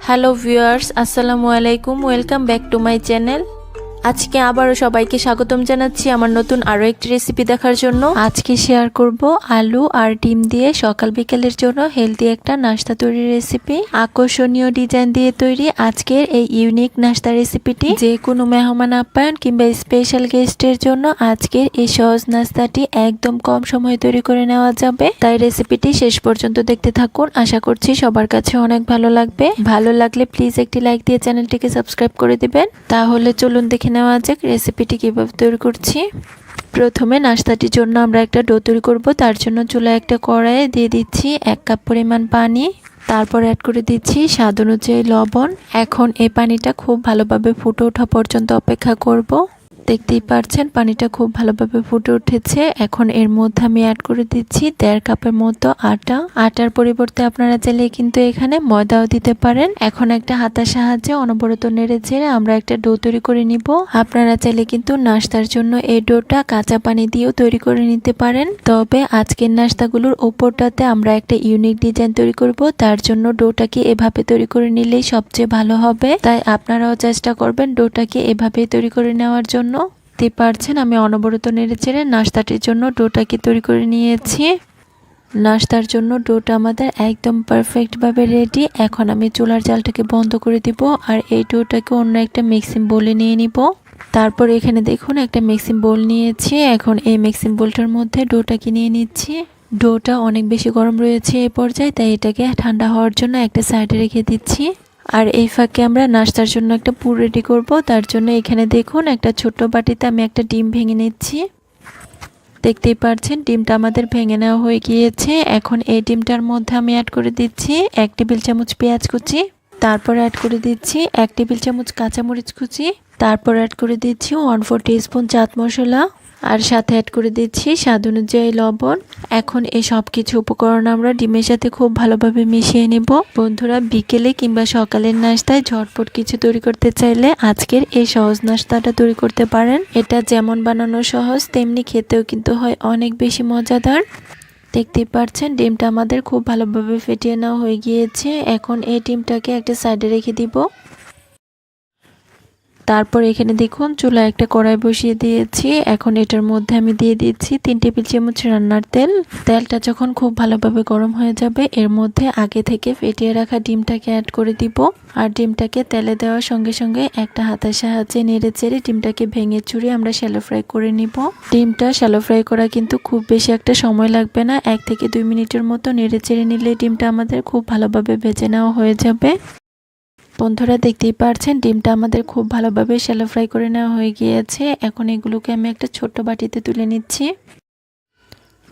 Hello viewers, আসসালামু আলাইকুম। Welcome back to my channel. আজকে আবারও সবাইকে স্বাগতম জানাচ্ছি আমার নতুন আরও একটি রেসিপি দেখার জন্য। আজকে শেয়ার করব আলু আর ডিম দিয়ে সকাল বিকেলের জন্য হেলদি একটা নাস্তা তৈরির রেসিপি। আকর্ষণীয় ডিজাইন দিয়ে তৈরি আজকের এই ইউনিক নাস্তা রেসিপিটি যে কোনো মেহমান আপ্যায়ন কিংবা স্পেশাল গেস্টের জন্য আজকের এই সহজ নাস্তাটি একদম কম সময়ে তৈরি করে নেওয়া যাবে। তাই রেসিপিটি শেষ পর্যন্ত দেখতে থাকুন। আশা করছি সবার কাছে অনেক ভালো লাগবে। ভালো লাগলে প্লিজ একটি লাইক দিয়ে চ্যানেলটিকে সাবস্ক্রাইব করে দিবেন। তাহলে চলুন দেখে নেওয়া যাক রেসিপিটি কিভাবে তৈরি করছি। প্রথমে নাস্তাটির জন্য আমরা একটা ডো তৈরি করব। তার জন্য চুলায় একটা কড়াইয়ে দিয়ে দিচ্ছি 1 কাপ পরিমাণ পানি। তারপর অ্যাড করে দিচ্ছি স্বাদ অনুযায়ী লবণ। এখন এই পানিটা খুব ভালোভাবে ফুটে ওঠা পর্যন্ত অপেক্ষা করব। দেখতেই পাচ্ছেন পানিটা খুব ভালোভাবে ফুটে উঠেছে। এখন এর মধ্যে আমি অ্যাড করে দিচ্ছি 1.5 কাপের মতো আটা। আটার পরিবর্তে আপনারা চাইলে কিন্তু এখানে ময়দাও দিতে পারেন। এখন একটা হাতার সাহায্যে অনবরত নেড়ে চেড়ে আমরা একটা ডো তৈরি করে নিব। আপনারা চাইলে কিন্তু নাস্তার জন্য এই ডোটা কাঁচা পানি দিয়েও তৈরি করে নিতে পারেন। তবে আজকের নাস্তাগুলোর উপরটাতে আমরা একটা ইউনিক ডিজাইন তৈরি করব। তার জন্য ডোটাকে এভাবে তৈরি করে নিলেই সবচেয়ে ভালো হবে। তাই আপনারাও চেষ্টা করবেন ডোটাকে এভাবে তৈরি করে নেওয়ার জন্য। দেখতে পারছেন আমি অনবরত নেড়ে চেড়ে নাস্তাটির জন্য ডোটাকে তৈরি করে নিয়েছি। নাস্তার জন্য ডোটা আমাদের একদম পারফেক্টভাবে রেডি। এখন আমি চুলার জালটাকে বন্ধ করে দিব আর এই ডোটাকে অন্য একটা মিক্সিং বোলে নিয়ে নিব। তারপর এখানে দেখুন একটা মিক্সিং বোল নিয়েছি। এখন এই মিক্সিং বোলটার মধ্যে ডোটাকে নিয়ে নিচ্ছি। ডোটা অনেক বেশি গরম রয়েছে এই পর্যায়ে, তাই এটাকে ঠান্ডা হওয়ার জন্য একটা সাইডে রেখে দিচ্ছি। আর এই ফাঁকে আমরা নাস্তার জন্য একটা পুর রেডি করব। তার জন্য এখানে দেখুন একটা ছোট্ট বাটিতে আমি একটা ডিম ভেঙে নিচ্ছি। দেখতেই পাচ্ছেন ডিমটা আমাদের ভেঙে নেওয়া হয়ে গিয়েছে। এখন এই ডিমটার মধ্যে আমি অ্যাড করে দিচ্ছি 1 টেবিল চামচ পেঁয়াজ কুচি। তারপর অ্যাড করে দিচ্ছি 1 টেবিল চামচ কাঁচামরিচ কুচি। তারপর অ্যাড করে দিচ্ছি 1/4 টিস্পুন চাট মশলা। আর সাথে অ্যাড করে দিচ্ছি স্বাদ অনুযায়ী লবণ। এখন এই সব কিছু উপকরণ আমরা ডিমের সাথে খুব ভালোভাবে মিশিয়ে নেব। বন্ধুরা, বিকেলে কিংবা সকালের নাস্তায় ঝটপট কিছু তৈরি করতে চাইলে আজকের এই সহজ নাস্তাটা তৈরি করতে পারেন। এটা যেমন বানানো সহজ তেমনি খেতেও কিন্তু হয় অনেক বেশি মজাদার। দেখতেই পাচ্ছেন ডিমটা আমাদের খুব ভালোভাবে ফেটিয়ে নেওয়া হয়ে গিয়েছে। এখন এই ডিমটাকে একটা সাইডে রেখে দিব। তারপর এখানে দেখুন চুলায় একটা কড়াই বসিয়ে দিয়েছি। এখন এটার মধ্যে আমি দিয়ে দিচ্ছি 3 টেবিল চামচ রান্নার তেল। তেলটা যখন খুব ভালোভাবে গরম হয়ে যাবে এর মধ্যে আগে থেকে ফেটিয়ে রাখা ডিমটাকে অ্যাড করে দিব। আর ডিমটাকে তেলে দেওয়ার সঙ্গে সঙ্গে একটা হাতের সাহায্যে নেড়ে চেড়ে ডিমটাকে ভেঙে চুরে আমরা শ্যালো ফ্রাই করে নিব। ডিমটা শ্যালো ফ্রাই করা কিন্তু খুব বেশি একটা সময় লাগবে না। 1 থেকে 2 মিনিটের মতো নেড়ে চেড়ে নিলে ডিমটা আমাদের খুব ভালোভাবে ভেজে নেওয়া হয়ে যাবে। বন্ধুরা, দেখতেই পাচ্ছেন ডিমটা আমাদের খুব ভালোভাবে শ্যালো ফ্রাই করে নেওয়া হয়ে গিয়েছে। এখন এগুলোকে আমি একটা ছোট্ট বাটিতে তুলে নিচ্ছি।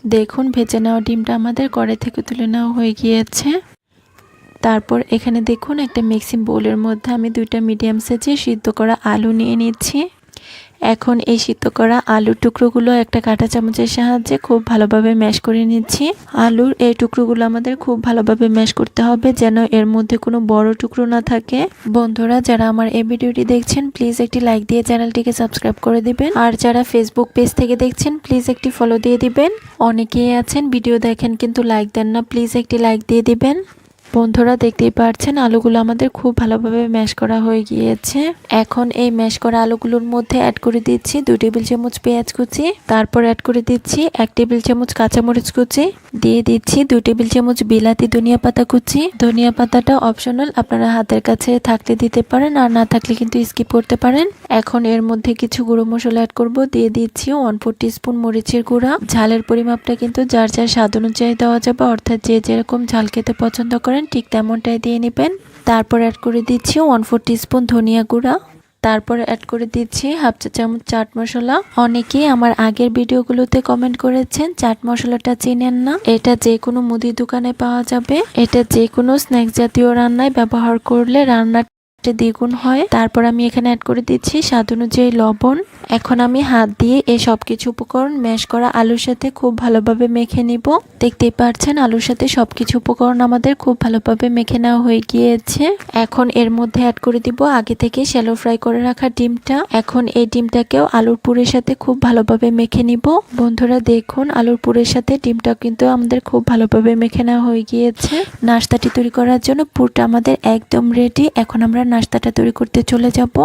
দেখুন ভেজে নেওয়া ডিমটা আমাদের কড়াই থেকে তুলে নেওয়া হয়ে গিয়েছে। তারপর এখানে দেখুন একটা মিক্সিং বোলের মধ্যে আমি 2টা মিডিয়াম সাইজের সিদ্ধ করা আলু নিয়ে নিচ্ছি। এখন এই সিদ্ধ করা আলুর টুকরোগুলো একটা কাঁটা চামচের সাহায্যে খুব ভালোভাবে ম্যাশ করে নিচ্ছি। আলুর এই টুকরোগুলো আমাদের খুব ভালোভাবে ম্যাশ করতে হবে যেন এর মধ্যে কোনো বড় টুকরো না থাকে। বন্ধুরা, যারা আমার এই ভিডিওটি দেখছেন প্লিজ একটি লাইক দিয়ে চ্যানেলটিকে সাবস্ক্রাইব করে দিবেন। আর যারা ফেসবুক পেজ থেকে দেখছেন প্লিজ একটি ফলো দিয়ে দিবেন। অনেকেই আছেন ভিডিও দেখেন কিন্তু লাইক দেন না, প্লিজ একটি লাইক দিয়ে দিবেন। বন্ধুরা, দেখতেই পাচ্ছেন আলুগুলো আমাদের খুব ভালোভাবে ম্যাশ করা হয়ে গিয়েছে। এখন এই ম্যাশ করা আলুগুলোর মধ্যে অ্যাড করে দিচ্ছি 2 টেবিল চামচ পেঁয়াজ কুচি। তারপর অ্যাড করে দিচ্ছি 1 টেবিল চামচ কাঁচামরিচ কুচি। দিয়ে দিচ্ছি 2 টেবিল চামচ বিলাতি ধনিয়া পাতা কুচি। ধনিয়া পাতাটা অপশনাল, আপনারা হাতের কাছে থাকলে দিতে পারেন আর না থাকলে কিন্তু স্কিপ করতে পারেন। এখন এর মধ্যে কিছু গুঁড়ো মশলা অ্যাড করব। দিয়ে দিচ্ছি 1/4 টিস্পুন মরিচের গুঁড়া। ঝালের পরিমাপটা কিন্তু যার যার স্বাদ অনুযায়ী দেওয়া যাবে, অর্থাৎ যে যেরকম ঝাল খেতে পছন্দ করেন ঠিক তেমনটাই দিয়ে নেবেন। তারপর অ্যাড করে দিচ্ছি 1/4 টিস্পুন ধনিয়া গুঁড়া। তারপর অ্যাড করে দিচ্ছি 1/2 চা চামচ চাট মশলা। অনেকেই আমার আগের ভিডিওগুলোতে কমেন্ট করেছেন চাট মশলাটা চেনেন না। এটা যে কোনো মুদি দোকানে পাওয়া যাবে। এটা যে কোনো স্ন্যাক্স জাতীয় রান্নায় ব্যবহার করলে রান্নার টেস্টে দ্বিগুণ হয়। তারপর আমি এখানে অ্যাড করে দিচ্ছি স্বাদ অনুযায়ী লবণ। এখন আমি হাত দিয়ে এই সবকিছু উপকরণ ম্যাশ করা আলুর সাথে খুব ভালোভাবে মেখে নিব। দেখতেই পাচ্ছেন আলুর সাথে সবকিছু উপকরণ আমাদের খুব ভালোভাবে মেখে নেওয়া হয়ে গিয়েছে। এখন এর মধ্যে অ্যাড করে দিব আগে থেকে শ্যালো ফ্রাই করে রাখা ডিমটা। এখন এই ডিমটাকেও আলুর পুরের সাথে খুব ভালোভাবে মেখে নিব। বন্ধুরা দেখুন আলুর পুরের সাথে ডিমটা কিন্তু আমাদের খুব ভালোভাবে মেখে নেওয়া হয়ে গিয়েছে। নাস্তাটি তৈরি করার জন্য পুরটা আমাদের একদম রেডি। এখন আমরা নাস্তাটা তৈরি করতে চলে যাব।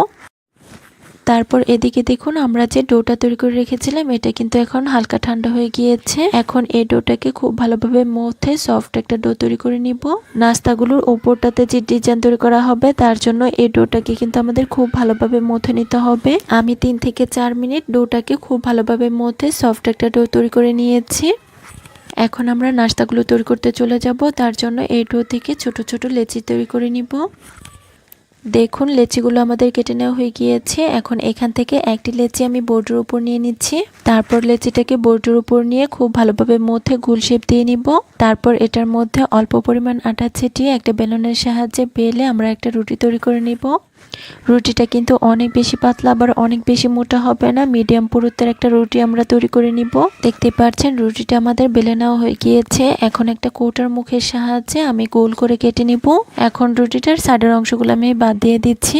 তারপর এদিকে দেখুন আমরা যে ডোটা তৈরি করে রেখেছিলাম এটা কিন্তু এখন হালকা ঠান্ডা হয়ে গিয়েছে। এখন এই ডোটাকে খুব ভালোভাবে মথে সফট একটা ডো তৈরি করে নিব। নাস্তাগুলোর উপরটাতে যে ডিজাইন তৈরি করা হবে তার জন্য এই ডোটাকে কিন্তু আমাদের খুব ভালোভাবে মথে নিতে হবে। আমি 3 থেকে 4 মিনিট ডোটাকে খুব ভালোভাবে মথে সফট একটা ডো তৈরি করে নিয়েছি। এখন আমরা নাস্তাগুলো তৈরি করতে চলে যাব। তার জন্য এই ডো থেকে ছোট ছোট লেচি তৈরি করে নিব। দেখুন লেচিগুলো আমাদের কেটে নেওয়া হয়ে গিয়েছে। এখন এখান থেকে একটি লেচি আমি বোর্ডের উপর নিয়ে নিচ্ছি। তারপর লেচিটাকে বোর্ডের উপর নিয়ে খুব ভালোভাবে মধ্যে গোল শেপ দিয়ে নিব। তারপর এটার মধ্যে অল্প পরিমাণ আটা ছিটিয়ে একটা বেলুনের সাহায্যে বেলে আমরা একটা রুটি তৈরি করে নিব। রুটিটা কিন্তু অনেক বেশি পাতলা আবার অনেক বেশি মোটা হবে না, মিডিয়াম পুরুত্বের একটা রুটি আমরা তৈরি করে নিব। দেখতে পাচ্ছেন রুটিটা আমাদের বেলে নেওয়া হয়ে গিয়েছে। এখন একটা কৌটার মুখের সাহায্যে আমি গোল করে কেটে নিব। এখন রুটিটার সাইডের অংশগুলো আমি বাদ দিয়ে দিচ্ছি।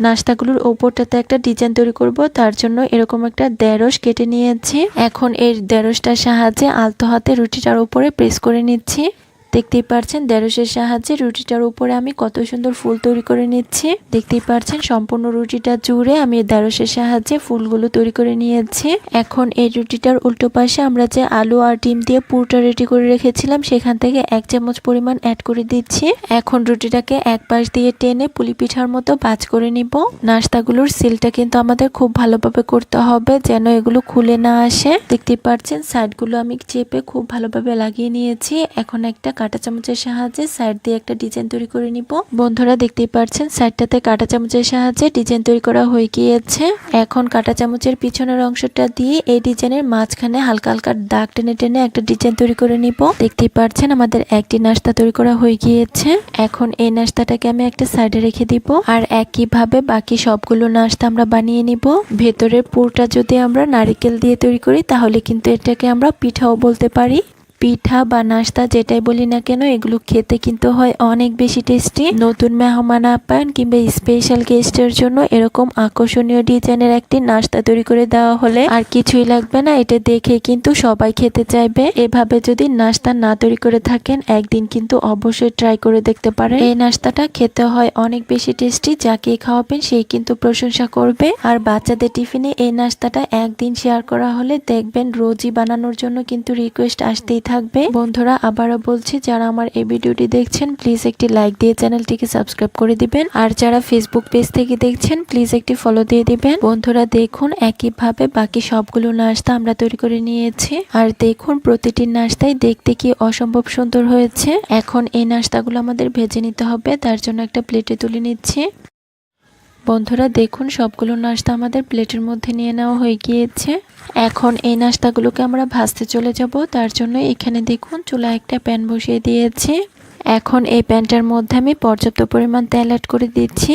নাস্তাগুলোর ওপরটাতে একটা ডিজাইন তৈরি করব, তার জন্য এরকম একটা দেড়শ কেটে নিয়েছি। এখন এই দেড়শটার সাহায্যে আলতো হাতে রুটিটার উপরে প্রেস করে নিচ্ছি। দেখতেই পাচ্ছেন দেড়শের সাহায্যে রুটিটার উপরে আমি কত সুন্দর ফুল তৈরি করে নিচ্ছি। দেখতেই পাচ্ছেন সম্পূর্ণ রুটিটা জুড়ে আমি দেড়শের সাহায্যে ফুলগুলো তৈরি করে নিয়েছি। এখন এই রুটিটার উল্টো পাশে আমরা যে আলু আর ডিম দিয়ে পুরটা রেডি করে রেখেছিলাম সেখান থেকে 1 চামচ পরিমাণ অ্যাড করে দিচ্ছি। এখন রুটিটাকে এক পাশ দিয়ে টেনে পুলি পিঠার মতো ভাঁজ করে নিব। নাস্তাগুলোর সিলটা কিন্তু আমাদের খুব ভালোভাবে করতে হবে যেন এগুলো খুলে না আসে। দেখতেই পাচ্ছেন সাইডগুলো আমি চেপে খুব ভালোভাবে লাগিয়ে নিয়েছি। এখন একটা কাঁটা চামচের সাহায্যে সাইড দিয়ে একটা ডিজাইন তৈরি করে নিব। বন্ধুরা দেখতেই পাচ্ছেন সাইডটাতে কাঁটা চামচের সাহায্যে ডিজাইন তৈরি করা হয়ে গিয়েছে। এখন কাঁটা চামচের পিছনের অংশটা দিয়ে এই ডিজাইনের মাঝখানে হালকা হালকা দাগ টেনে টেনে একটা ডিজাইন তৈরি করে নিব। দেখতেই পাচ্ছেন আমাদের একটি নাস্তা তৈরি করা হয়ে গিয়েছে। এখন এই নাস্তাটাকে আমি একটা সাইডে রেখে দিব আর একইভাবে বাকি সবগুলো নাস্তা আমরা বানিয়ে নিব। ভেতরের পুরটা যদি আমরা নারকেল দিয়ে তৈরি করি তাহলে কিন্তু এটাকে আমরা পিঠাও বলতে পারি। পিঠা বা নাস্তা যেটাই বলি না কেন এগুলো খেতে কিন্তু হয় অনেক বেশি টেস্টি। নতুন মেহমান আপ্যায়ন কিংবা স্পেশাল গেস্টের জন্য এরকম আকর্ষণীয় ডিজাইনের একটি নাস্তা তৈরি করে দেওয়া হলে আর কিছুই লাগবে না, এটা দেখে কিন্তু সবাই খেতে চাইবে। এভাবে যদি নাস্তা না তৈরি করে থাকেন একদিন কিন্তু অবশ্যই ট্রাই করে দেখতে পারেন। এই নাস্তাটা খেতে হয় অনেক বেশি টেস্টি, যাকে খাওয়াবেন সেই কিন্তু প্রশংসা করবে। আর বাচ্চাদের টিফিনে এই নাস্তাটা একদিন শেয়ার করা হলে দেখবেন রোজই বানানোর জন্য কিন্তু রিকোয়েস্ট আসতেই থাকবে। বন্ধুরা আবারও বলছি, যারা আমার এই ভিডিওটি দেখছেন প্লিজ একটি লাইক দিয়ে চ্যানেলটিকে সাবস্ক্রাইব করে দিবেন। আর যারা ফেসবুক পেজ থেকে দেখছেন প্লিজ একটি ফলো দিয়ে দিবেন। বন্ধুরা দেখুন একইভাবে বাকি সবগুলো নাস্তা আমরা তৈরি করে নিয়েছি। আর দেখুন প্রতিটি নাস্তাই দেখতে কি অসম্ভব সুন্দর হয়েছে। এখন এই নাস্তাগুলো আমাদের ভেজে নিতে হবে, তার জন্য একটা প্লেটে তুলে নিচ্ছি। বন্ধুরা দেখুন সবগুলো নাস্তা আমাদের প্লেটের মধ্যে নিয়ে নেওয়া হয়ে গিয়েছে। এখন এই নাস্তাগুলোকে আমরা ভাজতে চলে যাব। তার জন্য এখানে দেখুন চুলায় একটা প্যান বসিয়ে দিয়েছি। এখন এই প্যানটার মধ্যে আমি পর্যাপ্ত পরিমাণ তেল অ্যাড করে দিচ্ছি।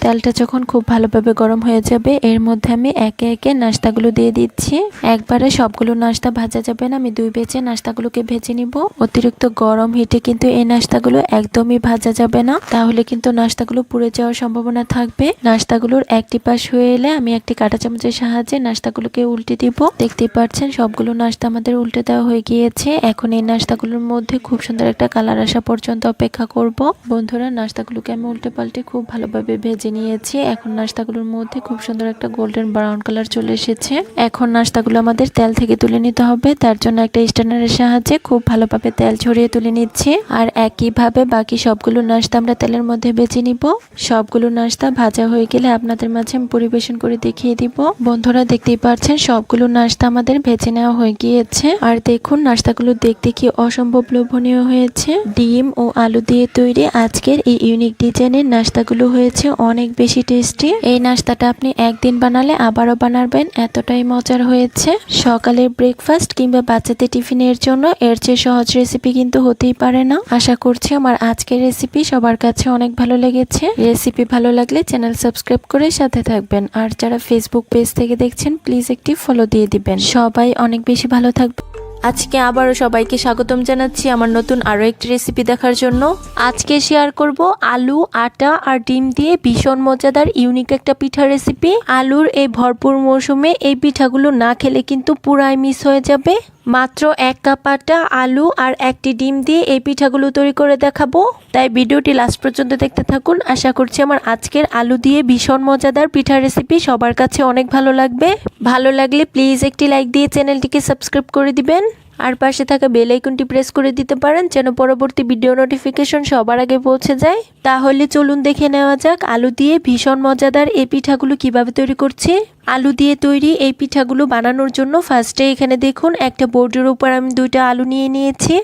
তেলটা যখন খুব ভালোভাবে গরম হয়ে যাবে এর মধ্যে আমি একে একে নাস্তাগুলো দিয়ে দিচ্ছি। একবারে সবগুলো নাস্তা ভাজা যাবে না, আমি 2 ব্যাচে নাস্তাগুলোকে ভেজে নিব। অতিরিক্ত গরম হিটে কিন্তু এই নাস্তাগুলো একদমই ভাজা যাবে না, তাহলে কিন্তু নাস্তাগুলো পুড়ে যাওয়ার সম্ভাবনা থাকবে। নাস্তাগুলোর একটি পাশ হয়ে এলে আমি একটি কাঁটা চামচের সাহায্যে নাস্তাগুলোকে উল্টে দিব। দেখতেই পাচ্ছেন সবগুলো নাস্তা আমাদের উল্টে দেওয়া হয়ে গিয়েছে। এখন এই নাস্তাগুলোর মধ্যে খুব সুন্দর একটা কালার আসা পর্যন্ত অপেক্ষা করব। বন্ধুরা নাস্তাগুলোকে আমি উল্টে পাল্টে খুব ভালোভাবে ভেজে নিয়েছি। এখন নাস্তাগুলোর মধ্যে খুব সুন্দর একটা গোল্ডেন ব্রাউন কালার চলে এসেছে। এখন নাস্তাগুলো আমাদের তেল থেকে তুলে নিতে হবে, তার জন্য একটা স্ট্যান্ডারের সাহায্যে খুব ভালোভাবে তেল ছড়িয়ে তুলে নিচ্ছি। আর একইভাবে বাকি সবগুলো নাস্তা আমরা তেলের মধ্যে ভেজে নিব। সবগুলো নাস্তা ভাজা হয়ে গেলে আপনাদের মাঝে আমি পরিবেশন করে দেখিয়ে দিব। বন্ধুরা দেখতেই পাচ্ছেন সবগুলো নাস্তা আমাদের ভেজে নেওয়া হয়ে গিয়েছে। আর দেখুন নাস্তাগুলো দেখতে কি অসম্ভব লোভনীয় হয়েছে। ডিম ও আলু দিয়ে তৈরি আজকের এই ইউনিক ডিজাইনের নাস্তাগুলো হয়েছে অনেক বেশি টেস্টি। এই নাস্তাটা আপনি একদিন বানালে আবারও বানাবেন, এতটাই মজার হয়েছে। সকালের ব্রেকফাস্ট কিংবা বাচ্চাদের টিফিনের জন্য এর চেয়ে সহজ রেসিপি কিন্তু হতেই পারে না। আশা করছি আমার আজকের রেসিপি সবার কাছে অনেক ভালো লেগেছে। রেসিপি ভালো লাগলে চ্যানেল সাবস্ক্রাইব করে সাথে থাকবেন, আর যারা ফেসবুক পেজ থেকে দেখছেন প্লিজ একটি ফলো দিয়ে দিবেন। সবাই অনেক বেশি ভালো থাকবে। আজকে আবারও সবাইকে স্বাগতম জানাচ্ছি আমার নতুন আরও একটি রেসিপি দেখার জন্য। আজকে শেয়ার করব আলু, আটা আর ডিম দিয়ে ভীষণ মজাদার ইউনিক একটা পিঠা রেসিপি। আলুর এই ভরপুর মৌসুমে এই পিঠাগুলো না খেলে কিন্তু পুরাই মিস হয়ে যাবে। মাত্র 1 কাপ আটা, আলু আর একটি ডিম দিয়ে এই পিঠাগুলো তৈরি করে দেখাবো, তাই ভিডিওটি লাস্ট পর্যন্ত দেখতে থাকুন। আশা করছি আমার আজকের আলু দিয়ে ভীষণ মজাদার পিঠা রেসিপি সবার কাছে অনেক ভালো লাগবে। ভালো লাগলে প্লিজ একটি লাইক দিয়ে চ্যানেলটিকে সাবস্ক্রাইব করে দিবেন, আর পাশে থাকা বেল আইকনটি প্রেস করে দিতে পারেন যেন পরবর্তী ভিডিও নোটিফিকেশন সবার আগে পৌঁছে যায়। তাহলে চলুন দেখে নেওয়া যাক আলু দিয়ে ভীষণ মজাদার এই পিঠাগুলো কিভাবে তৈরি করছি। আলু দিয়ে তৈরি এই পিঠাগুলো বানানোর জন্য ফার্স্টে এখানে দেখুন একটা বোর্ডের উপর আমি 2টা আলু নিয়ে নিয়েছি,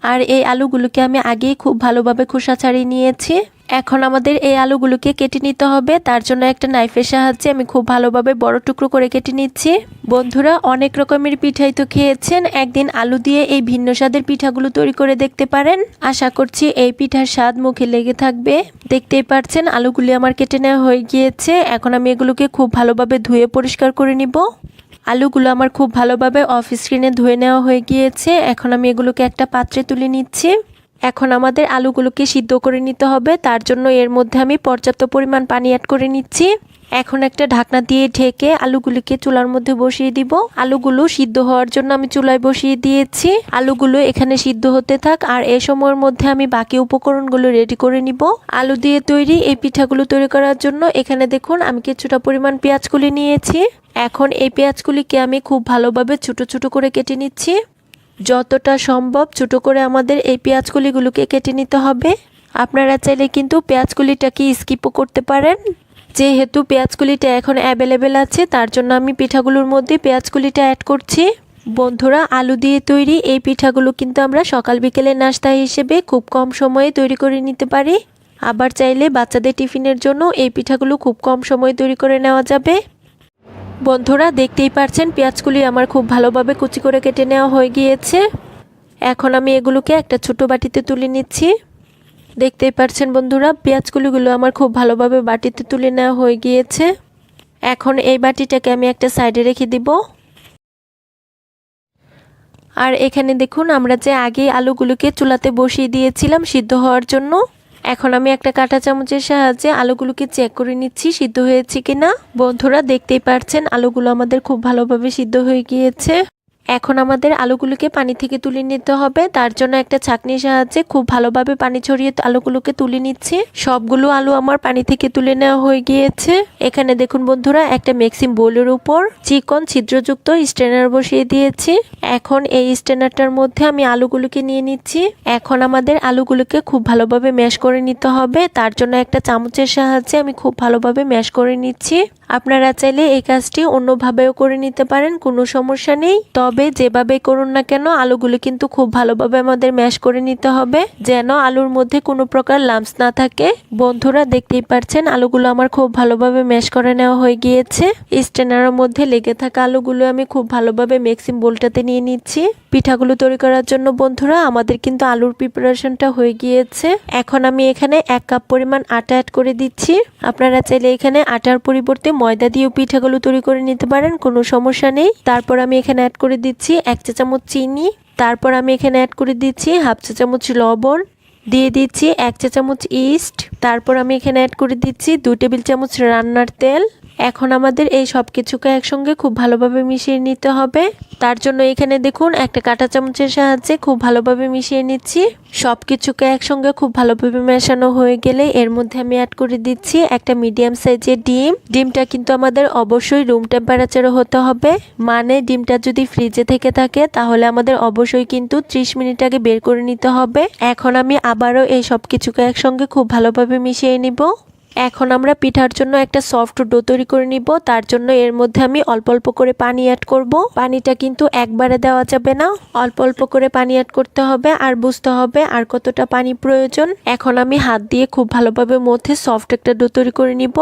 আর এই আলুগুলোকে আমি আগেই খুব ভালোভাবে খোসা ছাড়িয়ে নিয়েছি। এখন আমাদের এই আলুগুলোকে কেটে নিতে হবে, তার জন্য একটা নাইফের সাহায্যে আমি খুব ভালোভাবে বড় টুকরো করে কেটে নিচ্ছি। বন্ধুরা, অনেক রকমের পিঠাই তো খেয়েছেন, একদিন আলু দিয়ে এই ভিন্ন স্বাদের পিঠাগুলো তৈরি করে দেখতে পারেন। আশা করছি এই পিঠার স্বাদ মুখে লেগে থাকবে। দেখতেই পাচ্ছেন আলুগুলি আমার কেটে নেওয়া হয়ে গিয়েছে। এখন আমি এগুলোকে খুব ভালোভাবে ধুয়ে পরিষ্কার করে নিব। আলুগুলো আমার খুব ভালোভাবে অফ স্ক্রিনে ধুয়ে নেওয়া হয়ে গিয়েছে। এখন আমি এগুলোকে একটা পাত্রে তুলে নিচ্ছি। এখন আমাদের আলুগুলোকে সিদ্ধ করে নিতে হবে, তার জন্য এর মধ্যে আমি পর্যাপ্ত পরিমাণ পানি অ্যাড করে নিচ্ছি। এখন একটা ঢাকনা দিয়ে ঢেকে আলুগুলিকে চুলার মধ্যে বসিয়ে দিব। আলুগুলো সিদ্ধ হওয়ার জন্য আমি চুলায় বসিয়ে দিয়েছি। আলুগুলো এখানে সিদ্ধ হতে থাক, আর এই সময়ের মধ্যে আমি বাকি উপকরণগুলো রেডি করে নিব। আলু দিয়ে তৈরি এই পিঠাগুলো তৈরি করার জন্য এখানে দেখুন আমি কিছুটা পরিমাণ পেঁয়াজ কুলি নিয়েছি। এখন এই পেঁয়াজগুলিকে আমি খুব ভালোভাবে ছোট ছোট করে কেটে নিচ্ছি। যতটা সম্ভব ছোট করে আমাদের এই পেঁয়াজগুলিগুলোকে কেটে নিতে হবে। আপনারা চাইলে কিন্তু পেঁয়াজগুলিটাকে স্কিপও করতে পারেন। যেহেতু পেঁয়াজগুলিটা এখন অ্যাভেলেবেল আছে, তার জন্য আমি পিঠাগুলোর মধ্যে পেঁয়াজগুলিটা অ্যাড করছি। বন্ধুরা, আলু দিয়ে তৈরি এই পিঠাগুলো কিন্তু আমরা সকাল বিকেলে নাস্তা হিসেবে খুব কম সময়ে তৈরি করে নিতে পারি। আবার চাইলে বাচ্চাদের টিফিনের জন্য এই পিঠাগুলো খুব কম সময়ে তৈরি করে নেওয়া যাবে। বন্ধুরা, দেখতেই পাচ্ছেন পেঁয়াজগুলি আমার খুব ভালোভাবে কুচি করে কেটে নেওয়া হয়ে গিয়েছে। এখন আমি এগুলোকে একটা ছোট বাটিতে তুলে নিচ্ছি। দেখতেই পাচ্ছেন বন্ধুরা, পেঁয়াজগুলিগুলো আমার খুব ভালোভাবে বাটিতে তুলে নেওয়া হয়ে গিয়েছে। এখন এই বাটিটাকে আমি একটা সাইডে রেখে দিব। আর এখানে দেখুন আমরা যে আগে আলুগুলোকে চুলাতে বসিয়ে দিয়েছিলাম সিদ্ধ হওয়ার জন্য, এখন আমি একটা কাঁটা চামচের সাহায্যে আলুগুলোকে চেক করে নিচ্ছি সিদ্ধ হয়েছে কিনা। বন্ধুরা, দেখতেই পাচ্ছেন আলুগুলো আমাদের খুব ভালোভাবে সিদ্ধ হয়ে গিয়েছে। এখন আমাদের আলুগুলোকে পানি থেকে তুলে নিতে হবে, তার জন্য একটা ছাঁকনির সাহায্যে খুব ভালোভাবে পানি ছড়িয়ে আলুগুলোকে তুলে নিচ্ছি। সবগুলো আলু আমার পানি থেকে তুলে নেওয়া হয়ে গিয়েছে। এখানে দেখুন বন্ধুরা, একটা মিক্সিং বোলের উপর চিকন ছিদ্রযুক্ত স্ট্রেনার বসিয়ে দিয়েছি। এখন এই স্ট্রেনারটার মধ্যে আমি আলুগুলোকে নিয়ে নিচ্ছি। এখন আমাদের আলুগুলোকে খুব ভালোভাবে ম্যাশ করে নিতে হবে, তার জন্য একটা চামচের সাহায্যে আমি খুব ভালোভাবে ম্যাশ করে নিচ্ছি। আপনারা চাইলে এই কাজটি অন্যভাবেও করে নিতে পারেন, কোনো সমস্যা নেই। তবে যেভাবে করুন না কেন আলুগুলো কিন্তু খুব ভালোভাবে আমাদের ম্যাশ করে নিতে হবে, যেন আলুর মধ্যে কোনো প্রকার লাম্পস না থাকে। বন্ধুরা, দেখতেই পাচ্ছেন আলুগুলো আমার খুব ভালোভাবে ম্যাশ করে নেওয়া হয়ে গিয়েছে। স্ট্রেনারের মধ্যে লেগে থাকা আলুগুলো আমি খুব ভালোভাবে মিক্সিং বোলটাতে নিয়ে নিচ্ছি। পিঠাগুলো তৈরি করার জন্য বন্ধুরা আমাদের কিন্তু আলুর প্রিপারেশনটা হয়ে গিয়েছে। এখন আমি এখানে 1 কাপ পরিমাণ আটা অ্যাড করে দিচ্ছি। আপনারা চাইলে এখানে আটার পরিবর্তে ময়দা দিয়েও পিঠাগুলো তৈরি করে নিতে পারেন, কোনো সমস্যা নেই। তারপর আমি এখানে অ্যাড করে দিচ্ছি 1 চা চামচ চিনি। তারপর আমি এখানে অ্যাড করে দিচ্ছি 1/2 চা চামচ লবণ, দিয়ে দিচ্ছি 1 চা চামচ ইস্ট। তারপর আমি এখানে অ্যাড করে দিচ্ছি 2 টেবিল চামচ রান্নার তেল। এখন আমাদের এই সব কিছুকে একসঙ্গে খুব ভালোভাবে মিশিয়ে নিতে হবে। তার জন্য এখানে দেখুন একটা কাঁটা চামচের সাহায্যে খুব ভালোভাবে মিশিয়ে নিচ্ছি। সব কিছুকে একসঙ্গে খুব ভালোভাবে মেশানো হয়ে গেলে এর মধ্যে আমি অ্যাড করে দিচ্ছি একটা মিডিয়াম সাইজের ডিম। ডিমটা কিন্তু আমাদের অবশ্যই রুম টেম্পারেচারে হতে হবে, মানে ডিমটা যদি ফ্রিজে থেকে থাকে তাহলে আমাদের অবশ্যই কিন্তু 30 মিনিট আগে বের করে নিতে হবে। এখন আমি আবারও এই সব কিছুকে একসঙ্গে খুব ভালোভাবে মিশিয়ে নিব। এখন আমরা পিঠার জন্য একটা সফট ডো তৈরি করে নিব। তার জন্য এর মধ্যে আমি অল্প অল্প করে পানি অ্যাড করব। পানিটা কিন্তু একবারে দেওয়া যাবে না, অল্প অল্প করে পানি অ্যাড করতে হবে আর বুঝতে হবে আর কতটা পানি প্রয়োজন। এখন আমি হাত দিয়ে খুব ভালোভাবে মধ্যে সফট একটা ডো তৈরি করে নিব।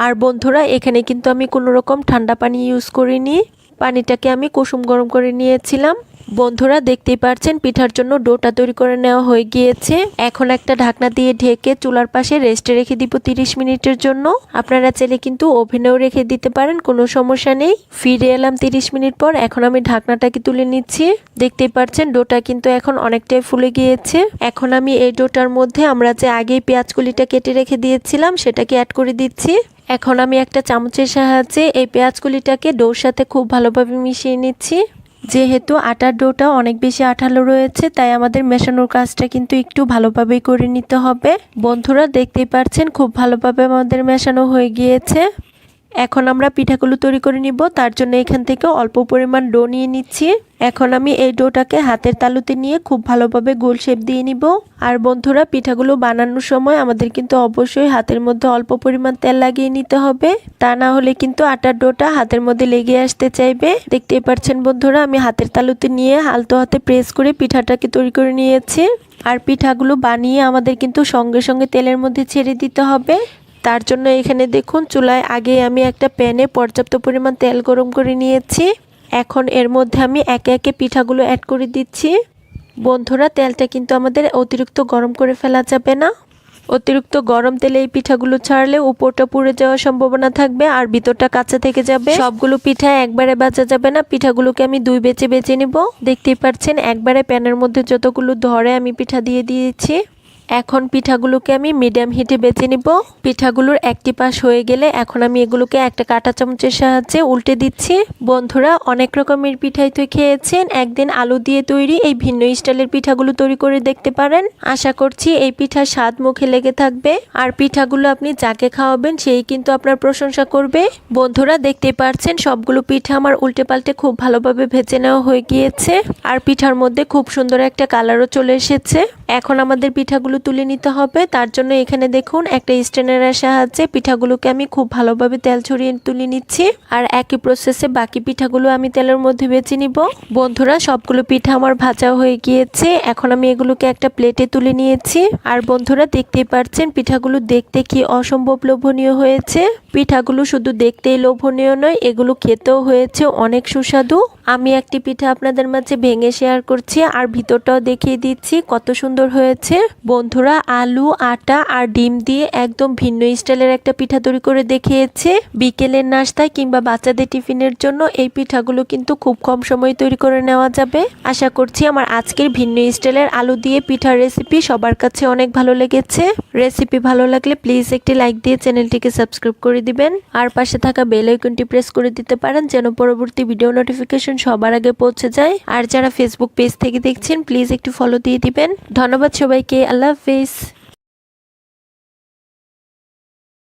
আর বন্ধুরা, এখানে কিন্তু আমি কোনো রকম ঠান্ডা পানি ইউজ করিনি, পানিটাকে আমি কুসুম গরম করে নিয়েছিলাম। বন্ধুরা, দেখতেই পাচ্ছেন পিঠার জন্য ডোটা তৈরি করে নেওয়া হয়ে গিয়েছে। এখন একটা ঢাকনা দিয়ে ঢেকে চুলার পাশে রেস্টে রেখে দিব 30 মিনিটের জন্য। আপনারা চাইলে কিন্তু ওভেনেও রেখে দিতে পারেন, কোনো সমস্যা নেই। ফিরে এলাম 30 মিনিট পর। এখন আমি ঢাকনাটাকে তুলে নিচ্ছি। দেখতেই পাচ্ছেন ডোটা কিন্তু এখন অনেকটাই ফুলে গিয়েছে। এখন আমি এই ডোটার মধ্যে আমরা যে আগেই পেঁয়াজকলিটা কেটে রেখে দিয়েছিলাম সেটাকে অ্যাড করে দিচ্ছি। এখন আমি একটা চামচের সাহায্যে এই পেঁয়াজকলিটাকে ডোর সাথে খুব ভালোভাবে মিশিয়ে নিচ্ছি। যেহেতু আটার ডোটা অনেক বেশি আঠালো রয়েছে, তাই আমাদের মেশানোর কাজটা কিন্তু একটু ভালোভাবেই করে নিতে হবে। বন্ধুরা, দেখতেই পাচ্ছেন খুব ভালোভাবে আমাদের মেশানো হয়ে গিয়েছে। এখন আমরা পিঠাগুলো তৈরি করে নিব। তার জন্য এখান থেকে অল্প পরিমাণ ডো নিয়ে নিচ্ছি। এখন আমি এই ডোটাকে হাতের তালুতে নিয়ে খুব ভালোভাবে গোল শেপ দিয়ে নিব। আর বন্ধুরা, পিঠাগুলো বানানোর সময় আমাদের কিন্তু অবশ্যই হাতের মধ্যে অল্প পরিমাণ তেল লাগিয়ে নিতে হবে, তা না হলে কিন্তু আটার ডোটা হাতের মধ্যে লেগে আসতে চাইবে। দেখতেই পাচ্ছেন বন্ধুরা, আমি হাতের তালুতে নিয়ে আলতো হাতে প্রেস করে পিঠাটাকে তৈরি করে নিয়েছি। আর পিঠাগুলো বানিয়ে আমাদের কিন্তু সঙ্গে সঙ্গে তেলের মধ্যে ছেড়ে দিতে হবে। তার জন্য এখানে দেখুন চুলায় আগে আমি একটা প্যানে পর্যাপ্ত পরিমাণ তেল গরম করে নিয়েছি। এখন এর মধ্যে আমি একে একে পিঠাগুলো অ্যাড করে দিচ্ছি। বন্ধুরা, তেলটা কিন্তু আমাদের অতিরিক্ত গরম করে ফেলা যাবে না। অতিরিক্ত গরম তেলে এই পিঠাগুলো ছাড়লে উপরটা পুড়ে যাওয়ার সম্ভাবনা থাকবে আর ভিতরটা কাঁচা থেকে যাবে। সবগুলো পিঠা একবারে ভাজা যাবে না, পিঠাগুলোকে আমি দুই বেচে বেছে নিব। দেখতেই পাচ্ছেন একবারে প্যানের মধ্যে যতগুলো ধরে আমি পিঠা দিয়ে দিয়েছি। এখন পিঠাগুলোকে আমি মিডিয়াম হিটে বেছে নিব। পিঠাগুলোর একটি পাশ হয়ে গেলে এখন আমি এগুলোকে একটা কাঁটা চামচের সাহায্যে উল্টে দিচ্ছি। বন্ধুরা, অনেক রকমের পিঠাই তো খেয়েছেন, একদিন আলু দিয়ে তৈরি এই ভিন্ন স্টাইলের পিঠাগুলো তৈরি করে দেখতে পারেন। আশা করছি এই পিঠা স্বাদ মুখে লেগে থাকবে। আর পিঠাগুলো আপনি যাকে খাওয়াবেন সেই কিন্তু আপনার প্রশংসা করবে। বন্ধুরা, দেখতেই পাচ্ছেন সবগুলো পিঠা আমার উল্টে পাল্টে খুব ভালোভাবে ভেজে নেওয়া হয়ে গিয়েছে। আর পিঠার মধ্যে খুব সুন্দর একটা কালারও চলে এসেছে। এখন আমাদের পিঠাগুলো তুলে নিতে হবে। তার জন্য এখানে দেখুন একটা স্ট্রেনারের সাহায্যে পিঠাগুলোকে আমি খুব ভালোভাবে তেল ছড়িয়ে তুলে নিচ্ছি। আর একই প্রসেসে বাকি পিঠাগুলো আমি তেলের মধ্যে ভেজে নিব। বন্ধুরা, সবগুলো পিঠা আমার ভাজা হয়ে গিয়েছে। এখন আমি এগুলোকে একটা প্লেটে তুলে নিয়েছি। আর বন্ধুরা, দেখতেই পাচ্ছেন পিঠাগুলো দেখতে কি অসম্ভব লোভনীয় হয়েছে। পিঠাগুলো শুধু দেখতেই লোভনীয় নয়, এগুলো খেতেও হয়েছে অনেক সুস্বাদু। আমি একটি পিঠা আপনাদের মাঝে ভেঙে শেয়ার করছি আর ভিতরটাও দেখিয়ে দিচ্ছি কত সুন্দর হয়েছে। বন্ধুরা, আলু, আটা আর ডিম দিয়ে একদম ভিন্ন স্টাইলের একটা পিঠা তৈরি করে দেখিয়েছে। বিকেলের নাস্তায় কিংবা বাচ্চাদের টিফিনের জন্য এই পিঠাগুলো কিন্তু খুব কম সময়ে তৈরি করে নেওয়া যাবে। আশা করছি আমার আজকের ভিন্ন স্টাইলের আলু দিয়ে পিঠার রেসিপি সবার কাছে অনেক ভালো লেগেছে। রেসিপি ভালো লাগলে প্লিজ একটি লাইক দিয়ে চ্যানেলটিকে সাবস্ক্রাইব করে দিবেন আর পাশে থাকা বেল আইকনটি প্রেস করে দিতে পারেন যেন পরবর্তী ভিডিও নোটিফিকেশন সবার আগে পৌঁছে যায়। আর যারা ফেসবুক পেজ থেকে দেখছেন প্লিজ একটু ফলো দিয়ে দিবেন। ধন্যবাদ সবাইকে। আল্লাহ হাফেজ।